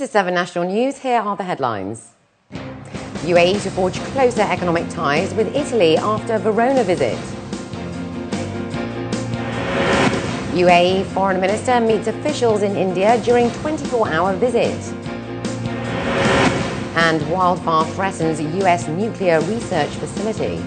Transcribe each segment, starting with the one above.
This is 7National News. Here are the headlines. UAE to forge closer economic ties with Italy after Verona visit. UAE Foreign Minister meets officials in India during 24-hour visit. And wildfire threatens US nuclear research facility.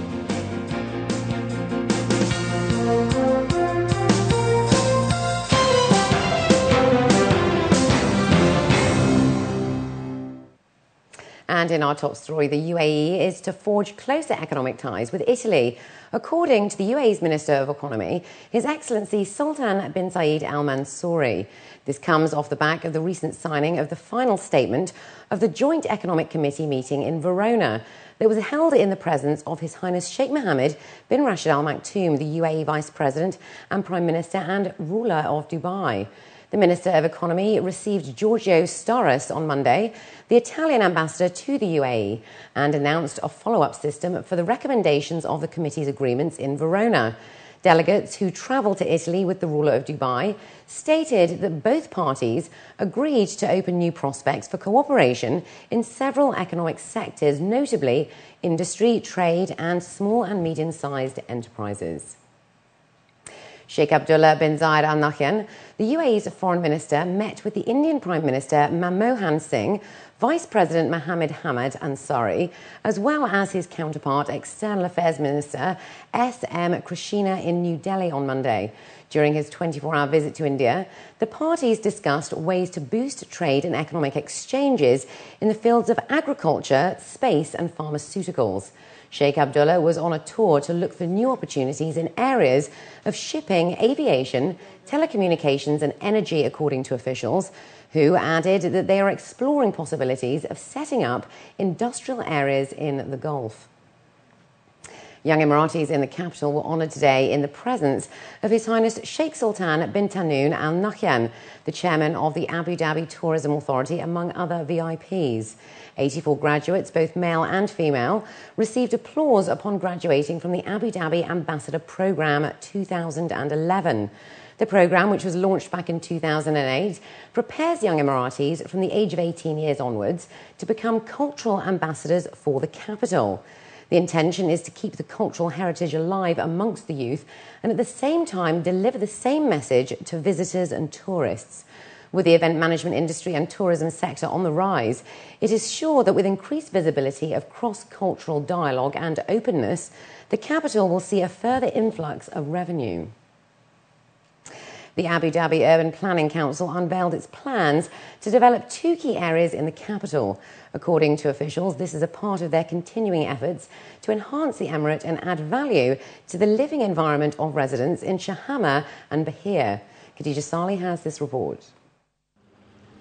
And in our top story, the UAE is to forge closer economic ties with Italy. According to the UAE's Minister of Economy, His Excellency Sultan bin Saeed Al Mansouri. This comes off the back of the recent signing of the final statement of the Joint Economic Committee meeting in Verona that was held in the presence of His Highness Sheikh Mohammed bin Rashid Al Maktoum, the UAE Vice President and Prime Minister and ruler of Dubai. The Minister of Economy received Giorgio Staras on Monday, the Italian ambassador to the UAE, and announced a follow-up system for the recommendations of the committee's agreements in Verona. Delegates who travelled to Italy with the ruler of Dubai stated that both parties agreed to open new prospects for cooperation in several economic sectors, notably industry, trade, and small and medium-sized enterprises. Sheikh Abdullah bin Zayed Al Nahyan, the UAE's foreign minister, met with the Indian Prime Minister Manmohan Singh, Vice President Mohammed Hamid Ansari, as well as his counterpart, External Affairs Minister S.M. Krishna in New Delhi on Monday. During his 24-hour visit to India, the parties discussed ways to boost trade and economic exchanges in the fields of agriculture, space and pharmaceuticals. Sheikh Abdullah was on a tour to look for new opportunities in areas of shipping, aviation, telecommunications and energy, according to officials, who added that they are exploring possibilities of setting up industrial areas in the Gulf. Young Emiratis in the capital were honoured today in the presence of His Highness Sheikh Sultan bin Tanoon Al Nahyan, the chairman of the Abu Dhabi Tourism Authority, among other VIPs. 84 graduates, both male and female, received applause upon graduating from the Abu Dhabi Ambassador Programme 2011. The programme, which was launched back in 2008, prepares young Emiratis from the age of 18 years onwards to become cultural ambassadors for the capital. The intention is to keep the cultural heritage alive amongst the youth and at the same time deliver the same message to visitors and tourists. With the event management industry and tourism sector on the rise, it is sure that with increased visibility of cross-cultural dialogue and openness, the capital will see a further influx of revenue. The Abu Dhabi Urban Planning Council unveiled its plans to develop two key areas in the capital. According to officials, this is a part of their continuing efforts to enhance the emirate and add value to the living environment of residents in Shahama and Bahir. Khadija Salih has this report.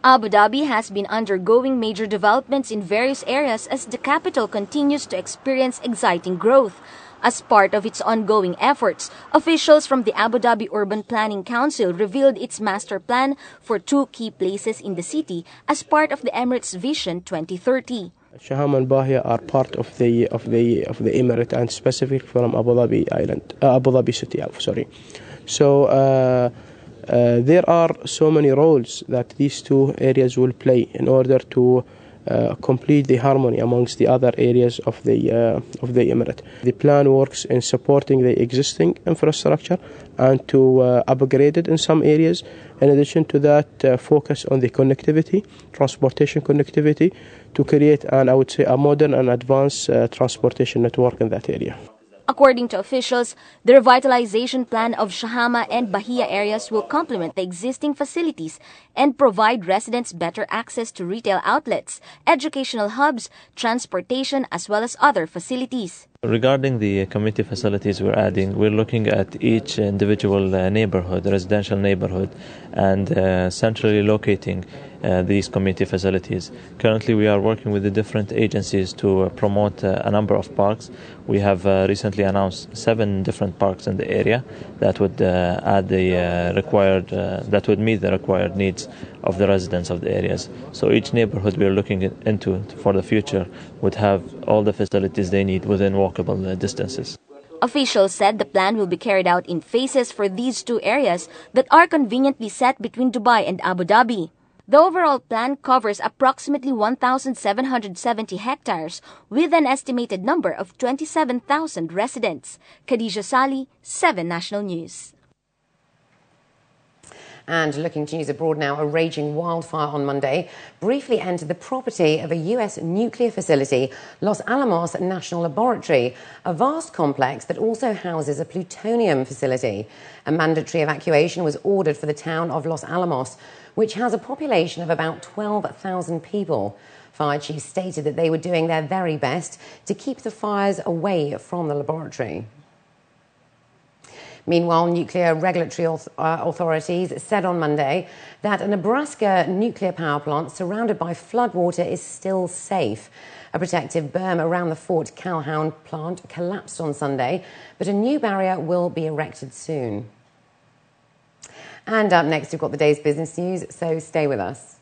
Abu Dhabi has been undergoing major developments in various areas as the capital continues to experience exciting growth. As part of its ongoing efforts, officials from the Abu Dhabi Urban Planning Council revealed its master plan for two key places in the city as part of the Emirates Vision 2030. Shaham and Bahia are part of the Emirate and specific from Abu Dhabi city. So there are so many roles that these two areas will play in order to complete the harmony amongst the other areas of the Emirate. The plan works in supporting the existing infrastructure and to upgrade it in some areas. In addition to that, focus on the connectivity, transportation connectivity, to create I would say, a modern and advanced transportation network in that area. According to officials, the revitalization plan of Shahama and Bahia areas will complement the existing facilities and provide residents better access to retail outlets, educational hubs, transportation, as well as other facilities. Regarding the community facilities we're adding, we're looking at each individual neighborhood, residential neighborhood, and centrally locating these community facilities. Currently, we are working with the different agencies to promote a number of parks. We have recently announced 7 different parks in the area that would add the that would meet the required needs of the residents of the areas. So each neighborhood we're looking into for the future would have all the facilities they need within walkable distances. Officials said the plan will be carried out in phases for these two areas that are conveniently set between Dubai and Abu Dhabi. The overall plan covers approximately 1,770 hectares with an estimated number of 27,000 residents. Khadija Sali, 7 National News. And looking to news abroad now, a raging wildfire on Monday briefly entered the property of a US nuclear facility, Los Alamos National Laboratory, a vast complex that also houses a plutonium facility. A mandatory evacuation was ordered for the town of Los Alamos, which has a population of about 12,000 people. Fire chiefs stated that they were doing their very best to keep the fires away from the laboratory. Meanwhile, nuclear regulatory authorities said on Monday that a Nebraska nuclear power plant surrounded by floodwater is still safe. A protective berm around the Fort Calhoun plant collapsed on Sunday, but a new barrier will be erected soon. And up next, we've got the day's business news, so stay with us.